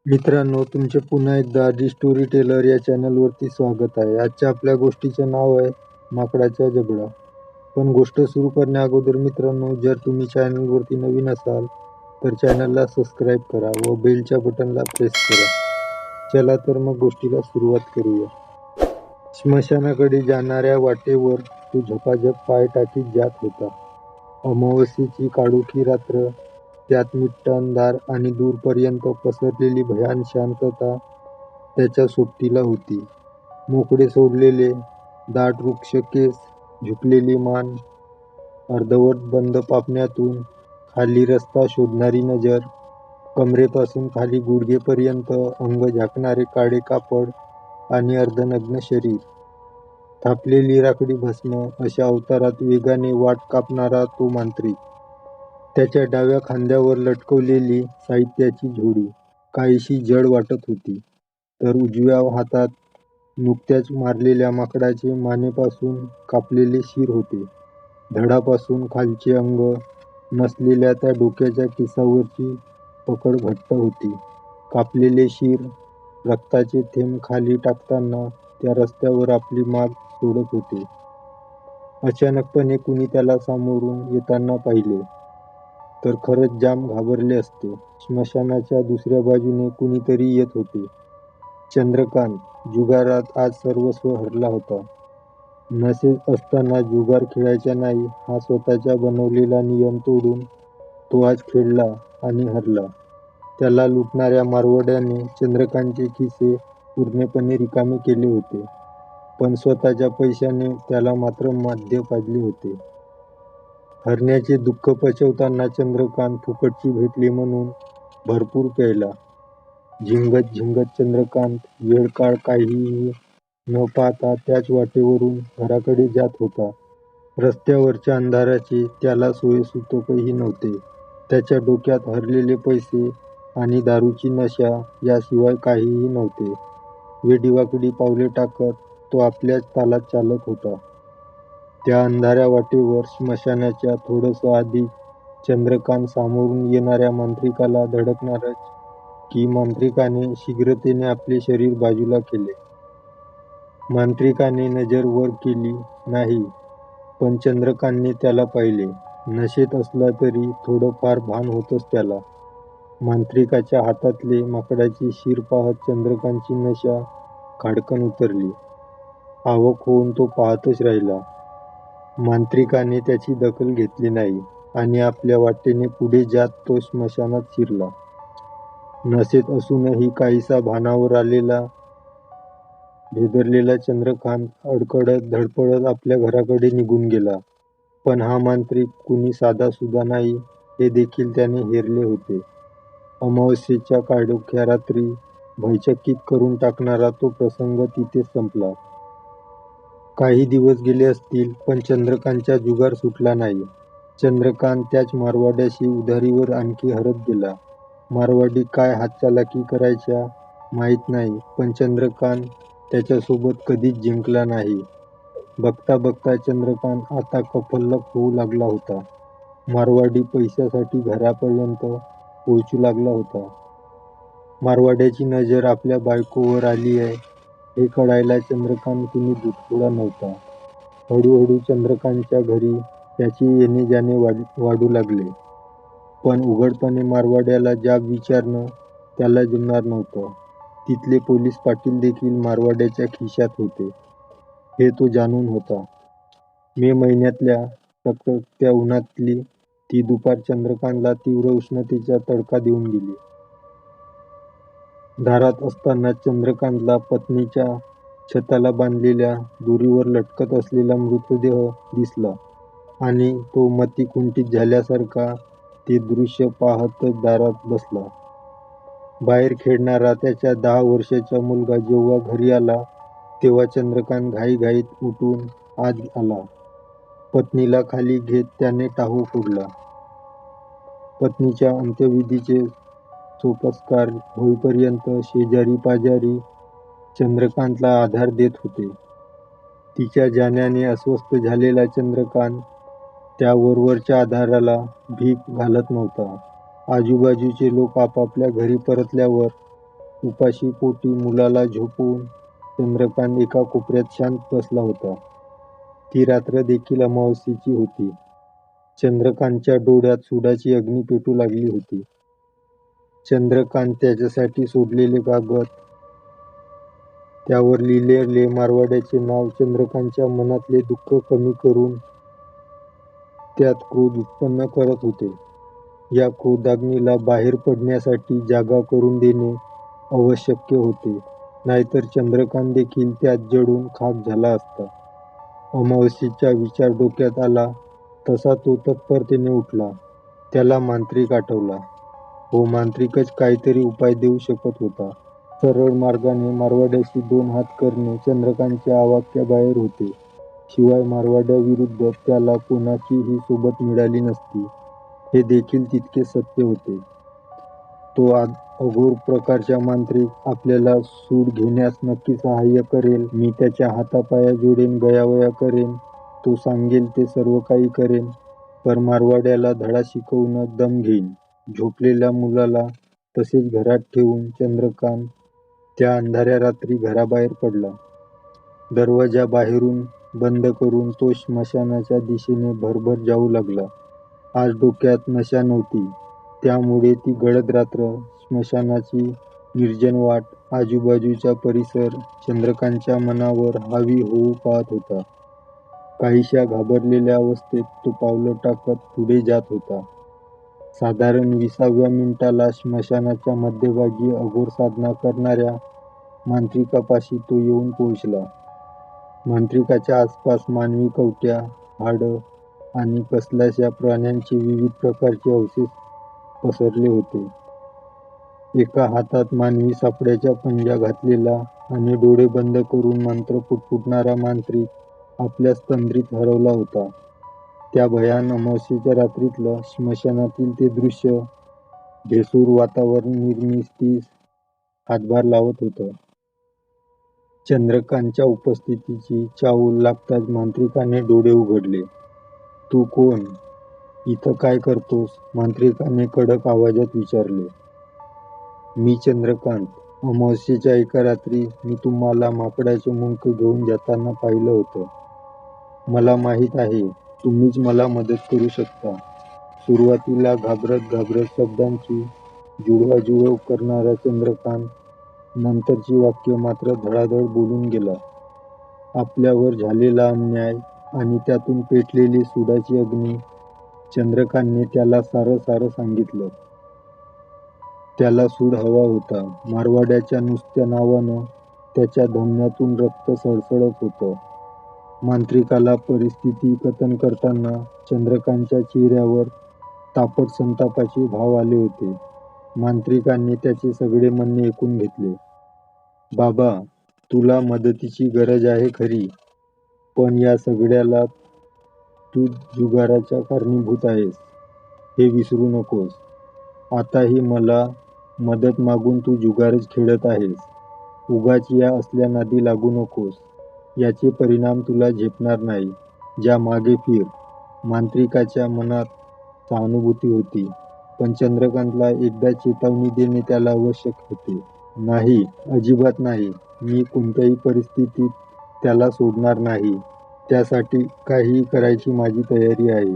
मित्रांनो, तुमचे पुन्हा एकदा आधी स्टोरी टेलर या चॅनलवरती स्वागत आहे. आजच्या आपल्या गोष्टीचं नाव आहे माकडाचा जबडा. पण गोष्ट सुरू करण्या अगोदर मित्रांनो, जर तुम्ही चॅनलवरती नवीन असाल तर चॅनलला सबस्क्राईब करा व बेलच्या बटनला प्रेस करा. चला तर मग गोष्टीला सुरुवात करूया. स्मशानाकडे जाणाऱ्या वाटेवर तो झपाझप पाय टाकीत जात होता. अमावस्येची काळोखी रात्र, त्यात मिट्ट अंधार आणि दूरपर्यंत पसरलेली भयान शांतता त्याच्या सोबतीला होती. मोकळे सोडलेले दाट वृक्ष, केस, झुकलेली मान, अर्धवट बंद पापण्यातून खाली रस्ता शोधणारी नजर, कमरेपासून खाली गुडघेपर्यंत अंग झाकणारे काळे कापड आणि अर्धनग्न शरीर, थापलेली राखडी भस्म, अशा अवतारात वेगाने वाट कापणारा तो मांत्रिक. त्याच्या डाव्या खांद्यावर लटकवलेली साहित्याची झोळी काहीशी जड वाटत होती, तर उजव्या हातात नुकत्याच मारलेल्या माकडाचे मानेपासून कापलेले शीर होते. धडापासून खालचे अंग नसलेल्या त्या डोक्याच्या केसावरची पकड घट्ट होती. कापलेले शीर रक्ताचे थेंब खाली टाकताना त्या रस्त्यावर आपली माग सोडत होते. अचानकपणे कुणी त्याला सामोरून येताना पाहिले तर खरंच जाम घाबरले असते. स्मशानाच्या दुसऱ्या बाजूने कुणीतरी येत होते. चंद्रकांत. जुगारात आज सर्वस्व हरला होता. नशेत असताना जुगार खेळायचा नाही हा स्वतःचा बनवलेला नियम तोडून तो आज खेळला आणि हरला. त्याला लुटणाऱ्या मारवाड्याने चंद्रकांतचे खिसे पूर्णपणे रिकामे केले होते, पण स्वतःच्या पैशाने त्याला मात्र माद्य पाडले होते. हरण्याचे दुःख पचवताना चंद्रकांत फुकटची भेटली म्हणून भरपूर प्यायला. झिंगत झिंगत चंद्रकांत वेळ-काळ काहीही न पाहता त्याच वाटेवरून घराकडे जात होता. रस्त्यावरच्या अंधाराचे त्याला सोयीसुतकही नव्हते. त्याच्या डोक्यात हरलेले पैसे आणि दारूची नशा याशिवाय काहीही नव्हते. वेडीवाकडी पावले टाकत तो आपल्याच तालात चालत होता. त्या अंधाऱ्या वाटेवर स्मशानाच्या थोडंसं आधीच चंद्रकांत सामोरून येणाऱ्या मांत्रिकाला धडकणारच की मांत्रिकाने शीघ्रतेने आपले शरीर बाजूला केले. मांत्रिकाने नजर वर केली नाही, पण चंद्रकांतने त्याला पाहिले. नशेत असला तरी थोडंफार भान होतंच त्याला. मांत्रिकाच्या हातातले माकडाचे शीर पाहत चंद्रकांतची नशा खाडकन उतरली. अवाक होऊन तो पाहतच राहिला. मांत्रिकाने त्याची दखल घेतली नाही आणि आपल्या वाटेने पुढे जात तो स्मशानात शिरला. नशेत असूनही काहीसा भानावर आलेला, भेदरलेला चंद्रकांत अडखडत धडपडत आपल्या घराकडे निघून गेला. पण हा मांत्रिक कुणी साधासुधा नाही हे देखील त्याने हेरले होते. अमावस्येच्या काळोख्या रात्री भयचकित करून टाकणारा तो प्रसंग तिथेच संपला. काही दिवस गेले असतील, पण चंद्रकांतचा जुगार सुटला नाही. चंद्रकांत त्याच मारवाड्याशी उधारीवर आणखी हरत गेला. मारवाडी काय हातचलाकी करायचा माहीत नाही, पण चंद्रकांत त्याच्यासोबत कधीच जिंकला नाही. बघता बघता चंद्रकांत आता कफल्लक होऊ लागला होता. मारवाडी पैशासाठी घरापर्यंत पोहोचू लागला होता. मारवाड्याची नजर आपल्या बायकोवर आली आहे हे कळायला चंद्रकांत कुणी दुधखोडा नव्हता. हळूहळू चंद्रकांतच्या घरी त्याचे येणे-जाणे वाढू लागले. पण उघडपणे मारवाड्याला जाब विचारणं त्याला जमणार नव्हतं. तिथले पोलीस पाटील देखील मारवाड्याच्या खिशात होते हे तो जाणून होता. मे महिन्यातल्या टकटकत्या उन्हातली ती दुपार चंद्रकांतला तीव्र उष्णतेचा तडका देऊन गेली. दारात असतानाच चंद्रकांतला पत्नीच्या छताला बांधलेल्या दोरीवर लटकत असलेला मृतदेह दिसला आणि तो मतिकुंठित झाल्यासारखा ते दृश्य पाहतच दारात बसला. बाहेर खेळणारा त्याचा 10 वर्षाचा मुलगा जेव्हा घरी आला तेव्हा चंद्रकांत घाईघाईत उठून आत आला. पत्नीला खाली घेत त्याने टाहो फोडला. पत्नीच्या अंत्यविधीचे सोपस्कार होईपर्यंत शेजारी-पाजारी चंद्रकांतला आधार देत होते. तिच्या जाण्याने अस्वस्थ झालेला चंद्रकांत त्या वरवरच्या आधाराला भीक घालत नव्हता. आजूबाजूचे लोक आपापल्या घरी परतल्यावर उपाशी पोटी मुलाला झोपवून चंद्रकांत एका कोपऱ्यात शांत बसला होता. ती रात्र देखील अमावस्येची होती. चंद्रकांतच्या डोळ्यात सुडाची अग्नी पेटू लागली होती. चंद्रकांत त्याच्यासाठी सोडलेले कागद, त्यावर लिहिलेले मारवाड्याचे नाव चंद्रकांतच्या मनातले दुःख कमी करून त्यात क्रोध उत्पन्न करत होते. या क्रोधाग्नीला बाहेर पडण्यासाठी जागा करून देणे आवश्यक होते, नाहीतर चंद्रकांत देखील त्यात जळून खाक झाला असता. अमावस्येचा विचार डोक्यात आला तसा तो तत्परतेने उठला. त्याला मांत्रिक आठवला. हो, मांत्रिकच काहीतरी उपाय देऊ शकत होता. सरळ मार्गाने मारवाड्याशी 2 हात करणे चंद्रकांतच्या आवाक्याबाहेर होते. शिवाय मारवाड्याविरुद्ध त्याला कोणाचीही सोबत मिळाली नसती, हे देखील तितके सत्य होते. तो अघोर प्रकारचा मांत्रिक आपल्याला सूड घेण्यास नक्की सहाय्य करेल. मी त्याच्या हातापाया जोडेन, गयावया करेन, तो सांगेल ते सर्व काही करेन, पर मारवाड्याला धडा शिकवूनच दम घेईन. झोपलेल्या मुलाला तसेच घरात ठेवून चंद्रकांत त्या अंधाऱ्या रात्री घराबाहेर पडला. दरवाजा बाहेरून बंद करून तो स्मशानाच्या दिशेने भरभर जाऊ लागला. आज डोक्यात नशा नव्हती, त्यामुळे ती गडद रात्र, स्मशानाची निर्जन वाट, आजूबाजूचा परिसर चंद्रकांतच्या मनावर हावी होऊ पाहत होता. काहीशा घाबरलेल्या अवस्थेत तो पावलं टाकत पुढे जात होता. साधारण 20व्या मिनिटाला स्मशानाच्या मध्यभागी अघोर साधना करणाऱ्या मांत्रिकापाशी तो येऊन पोहोचला. मांत्रिकाच्या आसपास मानवी कवट्या, हाडं आणि कसल्याशा प्राण्यांचे विविध प्रकारचे अवशेष पसरले होते. एका हातात मानवी सापळ्याचा पंजा घातलेला आणि डोळे बंद करून मंत्र पुटपुटणारा मांत्रिक आपल्याच तंद्रीत हरवला होता. त्या भयान अमावस्येच्या रात्रीतलं स्मशानातील ते दृश्य भेसूर वातावरण निर्मितीस हातभार लावत होतं. चंद्रकांतच्या उपस्थितीची चाहूल लागताच मांत्रिकाने डोळे उघडले. तू कोण? इथं काय करतोस? मांत्रिकाने कडक आवाजात विचारले. मी चंद्रकांत. अमावस्येच्या एका रात्री मी तुम्हाला माकडाचे मुंडकं घेऊन जाताना पाहिलं होतं. मला माहीत आहे तुम्हीच मला मदत करू शकता. सुरुवातीला घाबरत शब्दांची जुळवाजुळव करणारा चंद्रकांत नंतरची वाक्य मात्र धडाधड बोलून गेला. आपल्यावर झालेला अन्याय आणि त्यातून पेटलेली सुडाची अग्नी. चंद्रकांतने त्याला सारं सांगितलं. त्याला सूड हवा होता. मारवाड्याच्या नुसत्या नावानं त्याच्या धमन्यातून रक्त सळसळत होतं. मांत्रिकाला परिस्थिती कथन करताना चंद्रकांतच्या चेहऱ्यावर तापट संतापाचे भाव आले होते. मांत्रिकाने त्याचे सगळे म्हणणे ऐकून घेतले. बाबा, तुला मदतीची गरज आहे खरी, पण या सगळ्याला तू जुगाराचा कारणीभूत आहेस, हे विसरू नकोस. आताही मला मदत मागून तू जुगारच खेळत आहेस. उगाच या असल्या नादी लागू नकोस. याचे परिणाम तुला झेपणार नाही. जा, मागे फिर. मांत्रिकाच्या मनात सहानुभूती होती, पण चंद्रकांतला एकदा चेतावणी देणे त्याला आवश्यक होते. नाही, अजिबात नाही. मी कोणत्याही परिस्थितीत त्याला सोडणार नाही. त्यासाठी काहीही करायची माझी तयारी आहे.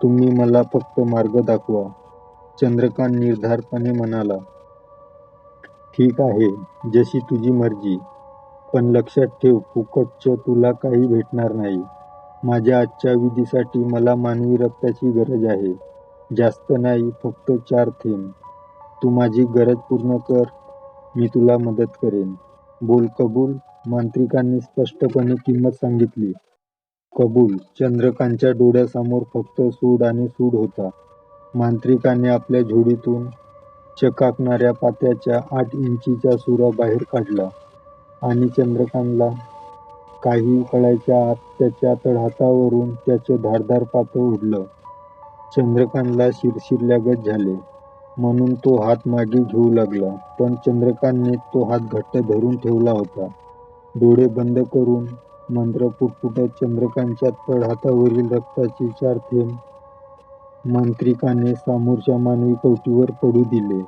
तुम्ही मला फक्त मार्ग दाखवा. चंद्रकांत निर्धारपणे म्हणाला. ठीक आहे, जशी तुझी मर्जी. पण लक्षात ठेव, फुकटचं तुला काही भेटणार नाही. माझ्या आजच्या विधीसाठी मला मानवी रक्ताची गरज आहे. जास्त नाही, फक्त 4 थेंब. तू माझी गरज पूर्ण कर, मी तुला मदत करेन. बोल, कबूल? मांत्रिकाने स्पष्टपणे किंमत सांगितली. कबूल. चंद्रकांतच्या डोळ्यासमोर फक्त सूड आणि सूड होता. मांत्रिकाने आपल्या झोळीतून चकाकणाऱ्या पात्याच्या 8 इंचीचा सुरा बाहेर काढला आणि चंद्रकांतला काही कळायच्या आत त्याच्या तळहातावरून त्याचं धारदार पातं उडलं. चंद्रकांतला शिरशिरल्यागत झाले, म्हणून तो हात मागे घेऊ लागला, पण चंद्रकांतने तो हात घट्ट धरून ठेवला होता. डोळे बंद करून मंत्र पुटपुटत चंद्रकांतच्या तळहातावरील रक्ताचे 4 थेंब मांत्रिकाने समोरच्या मानवी कवटीवर पडू दिले.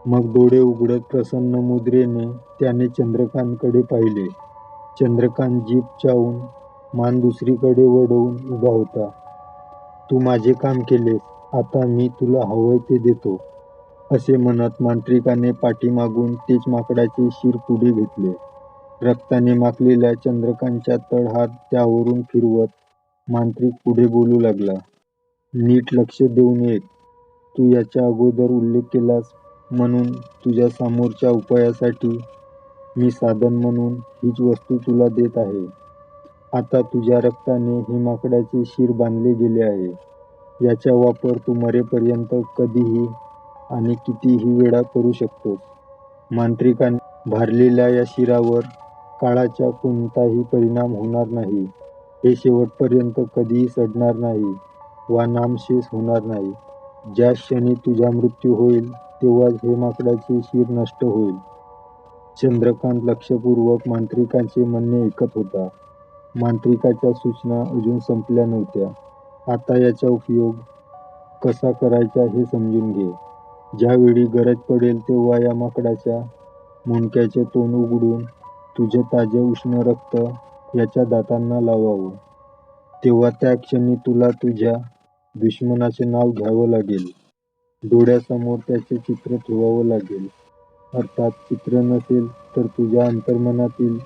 मग डोळे उघडत प्रसन्न मुद्रेने त्याने चंद्रकांतकडे पाहिले. चंद्रकांत जीभ चावून मान दुसरीकडे वळवून उभा होता. तू माझे काम केलेस, आता मी तुला हवंय ते देतो, असे म्हणत मांत्रिकाने पाठीमागून तेच माकडाचे शिर पुढे घेतले. रक्ताने माखलेल्या चंद्रकांतचा तळहात त्यावरून फिरवत मांत्रिक पुढे बोलू लागला. नीट लक्ष देऊन ऐक. तू याच्या अगोदर उल्लेख केलास म्हणून तुझ्या समोरच्या उपायासाठी मी साधन म्हणून हीच वस्तू तुला देत आहे. आता तुझ्या रक्ताने हे माकडाचे शिर बांधले गेले आहे. याचा वापर तू मरेपर्यंत कधीही आणि कितीही वेळा करू शकतोस. मांत्रिकाने भारलेल्या या शिरावर काळाचा कोणताही परिणाम होणार नाही. हे शेवटपर्यंत कधीही सडणार नाही वा नामशेष होणार नाही. ज्या क्षणी तुझा मृत्यू होईल तेव्हाच हे माकडाचे शिर नष्ट होईल. चंद्रकांत लक्षपूर्वक मांत्रिकाचे म्हणणे ऐकत होता. मांत्रिकाच्या सूचना अजून संपल्या नव्हत्या. आता याचा उपयोग कसा करायचा हे समजून घे. ज्यावेळी गरज पडेल तेव्हा या माकडाच्या मुंडक्याचे तोंड उघडून तुझे ताजे उष्ण रक्त याच्या दातांना लावावं. तेव्हा त्या क्षणी तुला तुझ्या दुश्मनाचे नाव घ्यावं लागेल. डोळ्यासमोर त्याचे चित्र ठेवावं लागेल. अर्थात चित्र नसेल तर तुझ्या अंतर्मनातील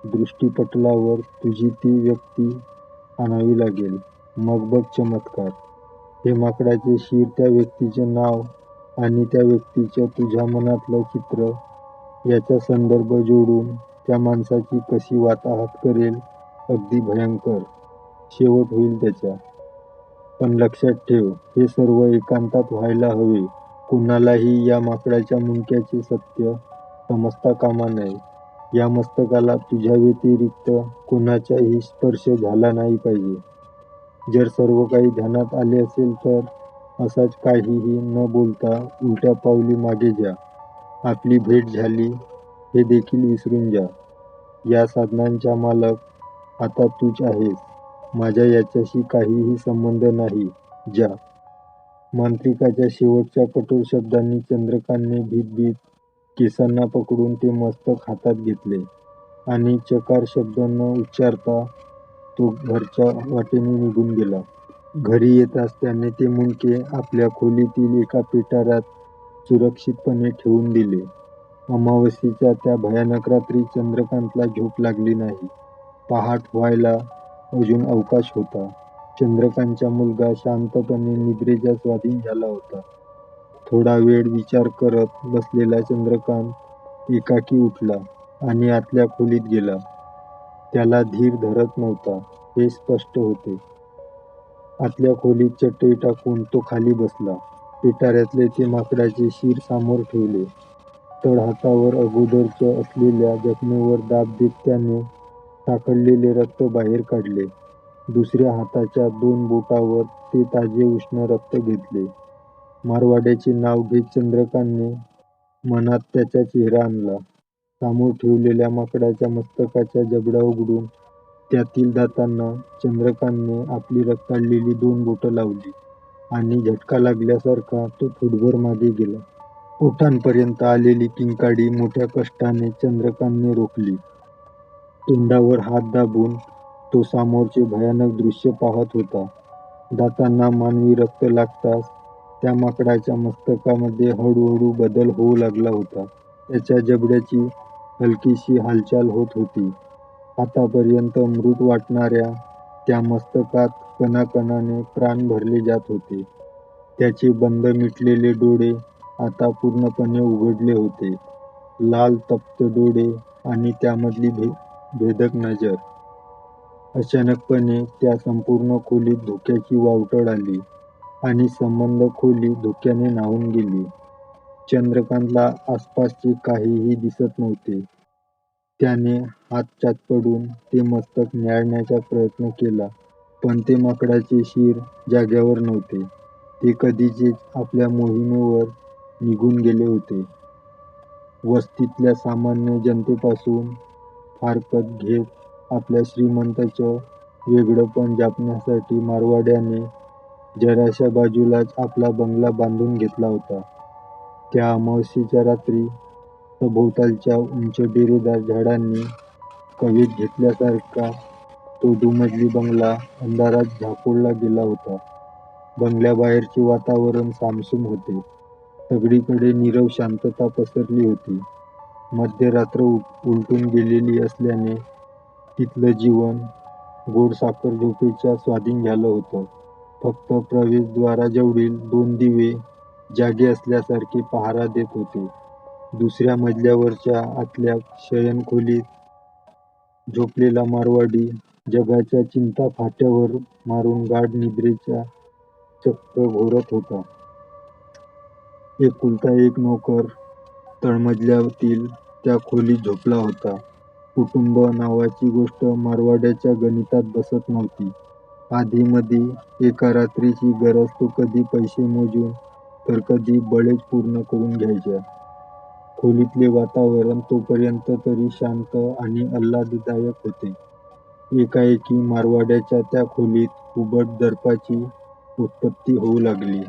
दृष्टीपटलावर तुझी ती व्यक्ती आणावी लागेल. मग बघ चमत्कार. हे माकडाचे शिर त्या व्यक्तीचे नाव आणि त्या व्यक्तीचं तुझ्या मनातलं चित्र याचा संदर्भ जोडून त्या माणसाची कशी वाताहत करेल. अगदी भयंकर शेवट होईल त्याचा. पण लक्षात ठेव, हे सर्व एकांतात व्हायला हवे. कोणालाही या माकडाच्या मुंडक्याचे सत्य समजता कामा नये. या मस्तकाला तुझ्या व्यतिरिक्त कोणाचाही स्पर्श झाला नाही पाहिजे. जर सर्व काही ध्यानात आले असेल तर असाच काहीही न बोलता उलट्या पावली मागे जा. आपली भेट झाली हे देखील विसरून जा. या साधनांचा मालक आता तूच आहेस. माझा याच्याशी काहीही संबंध नाही. जा. मांत्रिकाच्या शेवटच्या कठोर शब्दांनी चंद्रकांतने भीत केसांना पकडून ते मस्तक हातात घेतले आणि चकार शब्द न उच्चारता तो घरच्या वाटेने निघून गेला. घरी येताच त्याने ते मुंडके आपल्या खोलीतील एका पिटाऱ्यात सुरक्षितपणे ठेवून दिले. अमावास्येच्या त्या भयानक रात्री चंद्रकांतला झोप लागली नाही. पहाट व्हायला अजून अवकाश होता. चंद्रकांतचा मुलगा शांतपणे निद्रेच्या स्वाधीन झाला होता. थोडा वेळ विचार करत बसलेला चंद्रकांत एकाकी उठला आणि आतल्या खोलीत गेला. त्याला धीर धरत नव्हता हे स्पष्ट होते. आतल्या खोलीत चटई टाकून तो खाली बसला. पिटाऱ्यातले ते माकडाचे शिर समोर ठेवले. तळहातावर अगोदरच असलेल्या जखमेवर दाब देत त्याने साकळलेले रक्त बाहेर काढले. दुसऱ्या हाताच्या 2 बोटावर ते ताजे उष्ण रक्त घेतले. मारवाड्याचे नाव घेत चंद्रकांतने मनात त्याचा चेहरा आणला. समोर ठेवलेल्या माकडाच्या मस्तकाचा जबडा उघडून त्यातील दातांना चंद्रकांतने आपली रक्ताळलेली 2 बोटं लावली आणि झटका लागल्यासारखा तो फुटभर मागे गेला. ओठांपर्यंत आलेली किंकाळी मोठ्या कष्टाने चंद्रकांतने रोखली. तोंडावर हात दाबून तो समोरचे भयानक दृश्य पाहत होता. दातांना मानवी रक्त लागताच त्या माकडाच्या मस्तकामध्ये हळूहळू बदल होऊ लागला होता. त्याच्या जबड्याची हलकीशी हालचाल होत होती. आतापर्यंत मृत वाटणाऱ्या त्या मस्तकात कणाकणाने प्राण भरले जात होते. त्याचे बंद मिटलेले डोळे आता पूर्णपणे उघडले होते. लाल तप्त डोळे आणि त्यामधली भेदक नजर. अचानकपणे त्या संपूर्ण खोलीत धोक्याची वावटळ आली आणि संबंध खोली धोक्याने न्हाऊन गेली. चंद्रकांतला आसपासचे काहीही दिसत नव्हते. त्याने हात चाचपडून ते मस्तक न्याहाळण्याचा प्रयत्न केला, पण ते माकडाचे शिर जाग्यावर नव्हते. ते कधीचेच आपल्या मोहिमेवर निघून गेले होते. वस्तीतल्या सामान्य जनतेपासून फारकत घेत आपल्या श्रीमंताचं वेगळेपण जपण्यासाठी मारवाड्याने जराशा बाजूलाच आपला बंगला बांधून घेतला होता. त्या अमावस्येच्या रात्री सभोवतालच्या उंच डेरेदार झाडांनी कवेत घेतल्यासारखा तो दुमजली बंगला अंधारात झाकोळला गेला होता. बंगल्याबाहेरचे वातावरण सामसूम होते. सगळीकडे नीरव शांतता पसरली होती. मध्यरात्र उलटून गेलेली असल्याने तिथलं जीवन गोडसाखर झोपेच्या स्वाधीन झालं होतं. फक्त प्रवेशद्वाराजवळील 2 दिवे जागे असल्यासारखे पहारा देत होते. दुसऱ्या मजल्यावरच्या आतल्या शयनखोलीत झोपलेला मारवाडी जगाच्या चिंता फाट्यावर मारून गाढ निद्रेचा चक्क घोरत होता. एकुलता एक नोकर तळमजल्यातील त्या खोलीत झोपला होता. कुटुंब नावाची गोष्ट मारवाड्याच्या गणितात बसत नव्हती. आधीमधी एका रात्रीची गरज तो कधी पैसे मोजून तर कधी बळेच पूर्ण करून घ्यायचा. खोलीतले वातावरण तोपर्यंत तरी शांत आणि आल्हाददायक होते. एकाएकी मारवाड्याच्या त्या खोलीत कुबट दर्पाची उत्पत्ती होऊ लागली.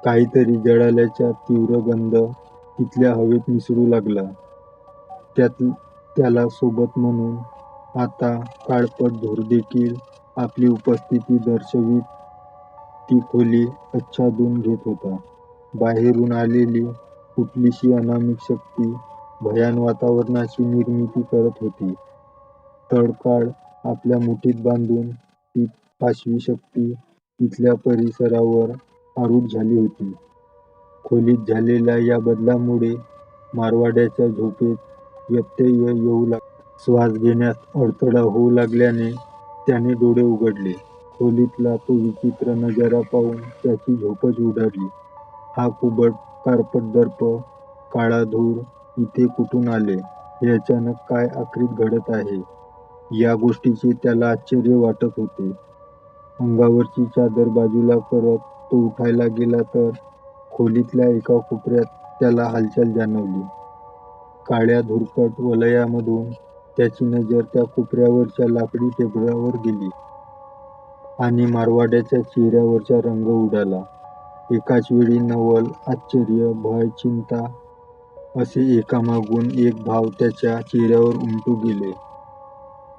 काहीतरी जळाल्याचा तीव्र गंध तिथल्या हवेत मिसळू लागला. त्याला सोबत म्हणून आता काळपट धूरदेखील आपली उपस्थिती दर्शवीत ती खोली आच्छादून घेत होता. बाहेरून आलेली कुठलीशी अनामिक शक्ती भयान वातावरणाची निर्मिती करत होती. तळकाळ आपल्या मुठीत बांधून ती पाशवी शक्ती इथल्या परिसरावर आरूढ झाली होती. खोलीत झालेल्या या बदलामुळे मारवाड्याच्या झोपेत व्यत्यय येऊ लागला. श्वास घेण्यात अडथळा होऊ लागल्याने त्याने डोळे उघडले. खोलीतला तो विचित्र नजारा पाहून त्याची झोपच उडाली. हा कुबट काळपट दर्प, काळा धूर इथे कुठून आले? हे अचानक काय आखरीत घडत आहे? या गोष्टीचे त्याला आश्चर्य वाटत होते. अंगावरची चादर बाजूला करत तो उठायला गेला तर खोलीतल्या एका कोपऱ्यात त्याला हालचाल जाणवली. काळ्या धुरकट वलयामधून त्याची नजर त्या कोपऱ्यावरच्या लाकडी टेबलावर गेली आणि मारवाड्याच्या चेहऱ्यावरचा रंग उडाला. एकाच वेळी नवल, आश्चर्य, भय, चिंता असे एकामागून एक भाव त्याच्या चेहऱ्यावर उमटू गेले.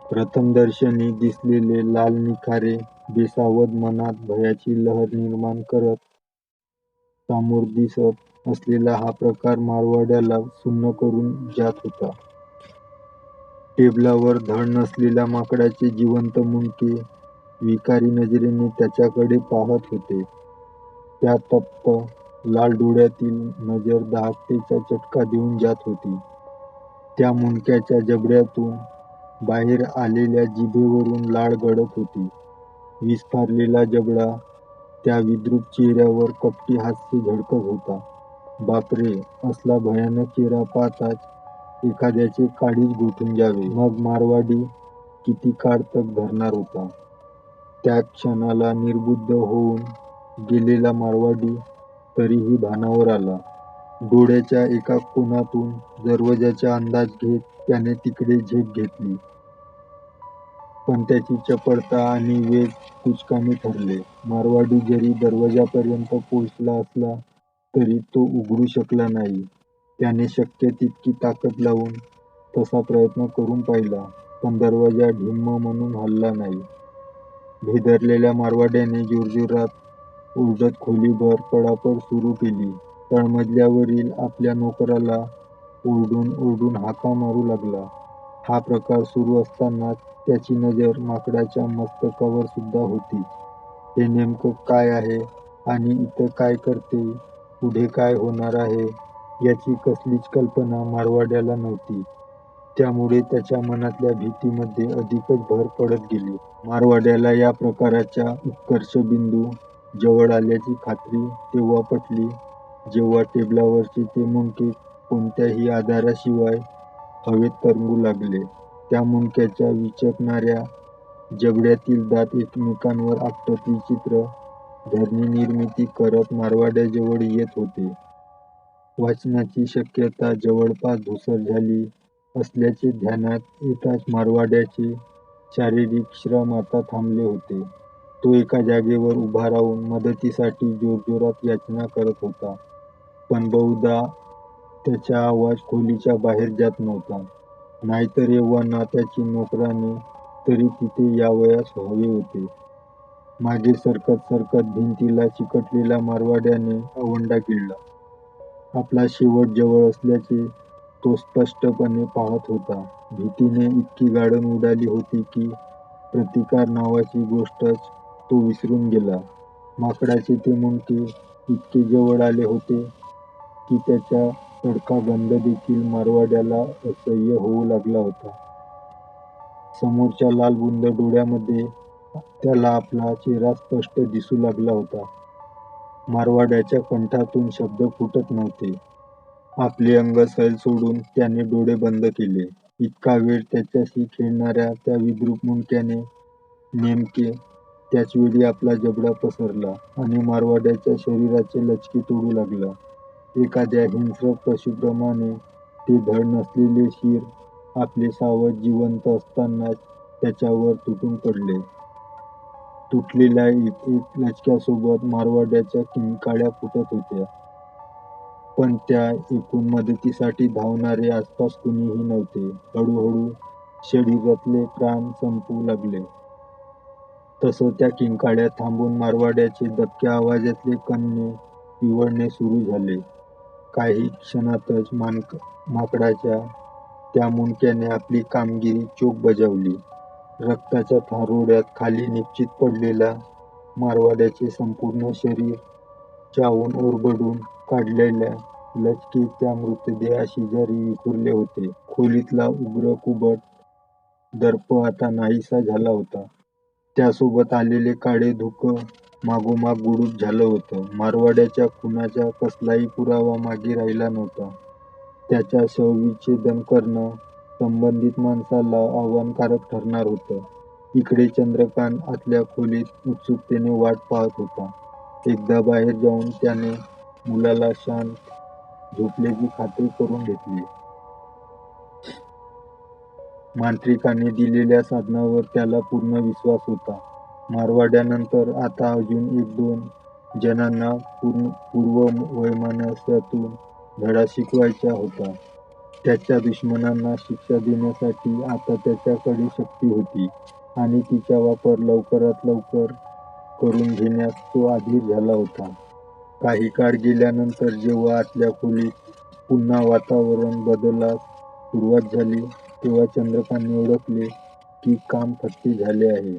प्रथमदर्शनी दिसलेले लाल निखारे बेसावध मनात भयाची लहर निर्माण करत समोर दिसत असलेला हा प्रकार मारवाड्याला सुन्न करून जात होता. टेबलावर धड नसलेल्या माकडाचे जिवंत मुंडके विकारी नजरेने त्याच्याकडे पाहत होते. त्या तप्त लाल डोळ्यातील नजर दाहकतेचा चटका देऊन जात होती. त्या मुंडक्याच्या जबड्यातून बाहेर आलेल्या जिभेवरून लाळ गळत होती. विस्फारलेला जबडा, त्या विद्रूप चेहऱ्यावर कपटी हास्य झळकत होता. बापरे, असला भयानक चेहरा पाहताच एखाद्याचे काळीज गोठून जावे. मग मारवाडी किती काळ तग धरणार होता? त्या क्षणाला निर्बुद्ध होऊन गेलेला मारवाडी तरीही भानावर आला. डोळ्याच्या एका कोनातून दरवाजाचा अंदाज घेत त्याने तिकडे झेप घेतली. पण त्याची चपळता आणि वेग कुचकामी ठरले. मारवाडी जरी दरवाजापर्यंत पोचला असला तरी तो उघडू शकला नाही. त्याने शक्य तितकी ताकद लावून तसा प्रयत्न करून पाहिला, पण दरवाजा ढिम्म म्हणून हलला नाही. भेदरलेल्या मारवाड्याने जोरजोरात ओरडत खोलीभर पळापळ सुरू केली. तळमजल्यावरील आपल्या नोकराला ओरडून ओरडून हाका मारू लागला. हा प्रकार सुरू असतानाच त्याची नजर माकडाच्या मस्तकावर सुद्धा होती. हे नेमकं काय आहे आणि इथं काय करतेय? पुढे काय होणार आहे याची कसलीच कल्पना मारवाड्याला नव्हती. त्यामुळे त्याच्या मनातल्या भीतीमध्ये अधिकच भर पडत गेली. मारवाड्याला या प्रकाराचा उत्कर्षबिंदू जवळ आल्याची खात्री तेव्हा पटली जेव्हा टेबलावरचे ते मुंडके कोणत्याही आधाराशिवाय हवेत तरंगू लागले. त्या मुंडक्याच्या विचकणाऱ्या जबड्यातील दात एकमेकांवर आपटत विचित्र ध्वनिनिर्मिती करत मारवाड्याजवळ येत होते. वाचनाची शक्यता जवळपास धूसर झाली असल्याचे ध्यानात येताच मारवाड्याचे शारीरिक श्रम आता थांबले होते. तो एका जागेवर उभा राहून मदतीसाठी जोरजोरात याचना करत होता. पण बहुधा त्याचा आवाज खोलीच्या बाहेर जात नव्हता. नाहीतर एव्हाना त्याची नोकराने तरी तिथे यावयास हवे होते. मागे सरकत सरकत भिंतीला चिकटलेला मारवाड्याने आवंडा गिळला. आपला शेवट जवळ असल्याचे तो स्पष्टपणे पाहत होता. भीतीने इतकी गाळण उडाली होती की प्रतिकार नावाची गोष्टच तो विसरून गेला. माकडाचे ते मुंडके इतके जवळ आले होते की त्याचा तडका गंध देखील मारवाड्याला असह्य होऊ लागला होता. समोरच्या लालबुंद डोळ्यामध्ये त्याला आपला चेहरा स्पष्ट दिसू लागला होता. मारवाड्याच्या कंठातून शब्द फुटत नव्हते. आपले अंग सैल सोडून त्याने डोळे बंद केले. इतका वेळ त्याच्याशी खेळणाऱ्या त्या विद्रूप मुंडक्याने नेमके त्याचवेळी आपला जबडा पसरला आणि मारवाड्याच्या शरीराचे लचके तोडू लागला. एखाद्या हिंस्र पशुप्रमाणे ते धड नसलेले शिर आपले सावज जिवंत असतानाच त्याच्यावर तुटून पडले. तुटलेल्या एक लचक्यासोबत मारवाड्याच्या किंकाळ्या फुटत होत्या. पण त्या एकूण मदतीसाठी धावणारे आसपास कुणीही नव्हते. हळूहळू शरीरातले प्राण संपू लागले. तसं त्या किंकाळ्या थांबून मारवाड्याचे दबक्या आवाजातले कण्हे पिवळणे सुरू झाले. काही क्षणातच माकडाच्या त्या मुंडक्याने आपली कामगिरी चोख बजावली. रक्ताच्या थारोळ्यात खाली निपचित पडलेला मारवाड्याचे संपूर्ण शरीर चावून ओरबडून काढलेल्या लचके त्या मृतदेहाशेजारी विखुरले होते. खोलीतला उग्र कुबट दर्प आता नाहीसा झाला होता. त्यासोबत आलेले काळे धुकं मागोमाग गुडूप झालं होतं. मारवाड्याच्या खुनाचा कसलाही पुरावा मागे राहिला नव्हता. त्याचा शवविच्छेदन करणं संबंधित माणसाला आव्हानकारक ठरणार होतं. इकडे चंद्रकांत आतल्या खोलीत उत्सुकतेने वाट पाहत होता. एकदा बाहेर जाऊन त्याने मुलाला शांत झोपल्याची खात्री करून घेतली. मांत्रिकाने दिलेल्या साधनावर त्याला पूर्ण विश्वास होता. मारवाड्यानंतर आता अजून 1-2 जणांना पूर्ववैमनस्यातून धडा शिकवायचा होता. त्याच्या दुश्मनांना शिक्षा देण्यासाठी आता त्याच्याकडे शक्ती होती आणि तिचा वापर लवकरात लवकर करून घेण्यास तो अधीर झाला होता. काही काळ गेल्यानंतर जेव्हा आतल्या खोलीत पुन्हा वातावरण बदलास सुरुवात झाली तेव्हा चंद्रकांतने ओळखले की काम फत्ते झाले आहे.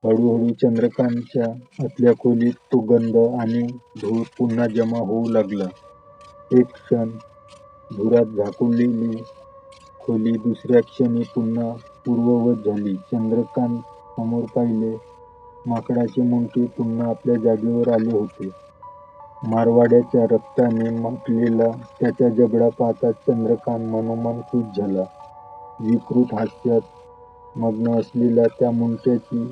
हळूहळू चंद्रकांतच्या आतल्या खोलीत तो गंध आणि धूर पुन्हा जमा होऊ लागला. एक क्षण धुरात झाकलेली खोली दुसऱ्या क्षणी पुन्हा पूर्ववत झाली. चंद्रकांत समोर पाहिले. माकडाचे मुंडके पुन्हा आपल्या जागेवर आले होते. मारवाड्याच्या रक्ताने माखलेला त्याचा जबडा पाहताच चंद्रकांत मनोमन खुश झाला. विकृत हास्यात मग्न असलेल्या त्या मुंडक्याची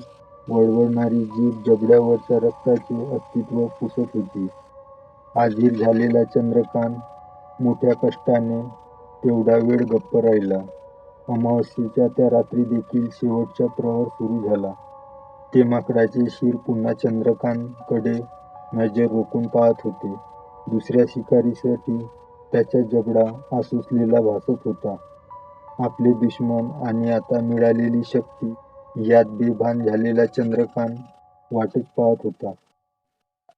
वळवळणारी जीभ जबड्यावरच्या रक्ताचे अस्तित्व पुसत होती. अधीर झालेला चंद्रकांत मोठ्या कष्टाने तेवढा वेळ गप्प राहिला. अमावास्येच्या त्या रात्री देखील शेवटचा प्रहर सुरू झाला. ते माकडाचे शिर पुन्हा चंद्रकांतकडे नजर रोखून पाहत होते. दुसऱ्या शिकारीसाठी त्याचा जबडा आसुसलेला भासत होता. आपले दुश्मन आणि आता मिळालेली शक्ती यात बेभान झालेला चंद्रकांत वाटच पाहत होता.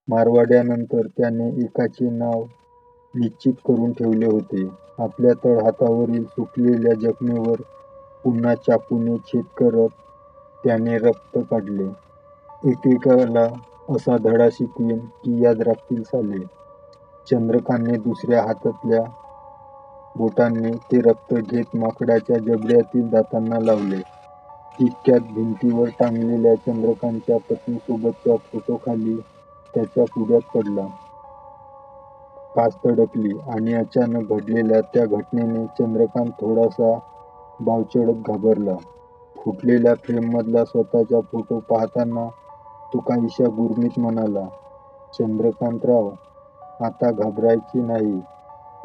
मारवाड्यानंतर त्याने एकाचे नाव निश्चित करून ठेवले होते. आपल्या तळहातावरील सुकलेल्या जखमेवर पुन्हा चाकूने छेद करत त्याने रक्त काढले. एकेकाला असा धडा शिकवीन की याद राखतील साले. चंद्रकांतने दुसऱ्या हातातल्या बोटांनी ते रक्त घेत माकडाच्या जबड्यातील दातांना लावले. तितक्यात भिंतीवर टांगलेल्या चंद्रकांतच्या पत्नीसोबतच्या फोटोखाली त्याच्या पुढ्यात पडला. काच तडकली आणि अचानक घडलेल्या त्या घटनेने चंद्रकांत थोडासा बावचळत घाबरला. फुटलेल्या फ्रेममधला स्वतःचा फोटो पाहताना तो काहीसा गुरमीत म्हणाला, चंद्रकांतराव, आता घाबरायचे नाही.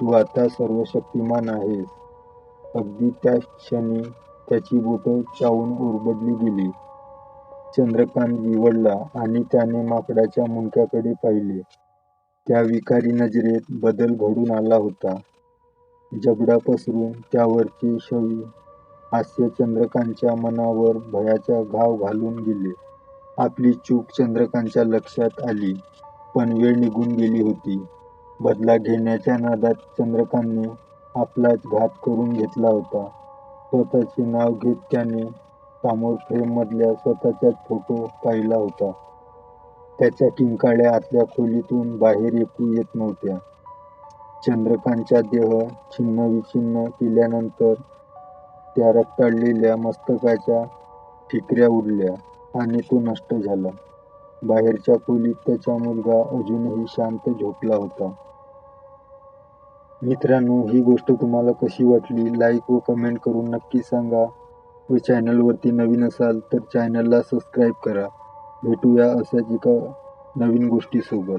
तू आता सर्वशक्तिमान आहेस. अगदी त्याच क्षणी त्याची बोटं चावून ओरबडली गेली. चंद्रकांत विव्हळला आणि त्याने माकडाच्या मुंडक्याकडे पाहिले. त्या विकारी नजरेत बदल घडून आला होता. जबडा पसरून त्यावरचे शवी हास्य चंद्रकांतच्या मनावर भयाचा घाव घालून गेले. आपली चूक चंद्रकांतच्या लक्षात आली, पण वेळ निघून गेली होती. बदला घेण्याच्या नादात चंद्रकांतने आपलाच घात करून घेतला होता. स्वतःचे नाव घेत त्याने समोर फ्रेममधल्या स्वतःचाच फोटो पाहिला होता. त्याच्या किंकाळ्या आतल्या खोलीतून बाहेर ऐकू येत नव्हत्या. चंद्रकांतचा देह छिन्नविच्छिन्न केल्यानंतर त्या रक्ताळलेल्या मस्तकाच्या ठिकऱ्या उडल्या आणि तो नष्ट झाला. बाहेरच्या खोलीत त्याचा मुलगा अजूनही शांत झोपला होता. मित्रांनो, ही गोष्ट तुम्हाला कशी वाटली? लाईक व कमेंट करून नक्की सांगा. व चॅनलवरती नवीन असाल तर चॅनलला सबस्क्राईब करा. भेटूया अशाच एका नवीन गोष्टीसोबत.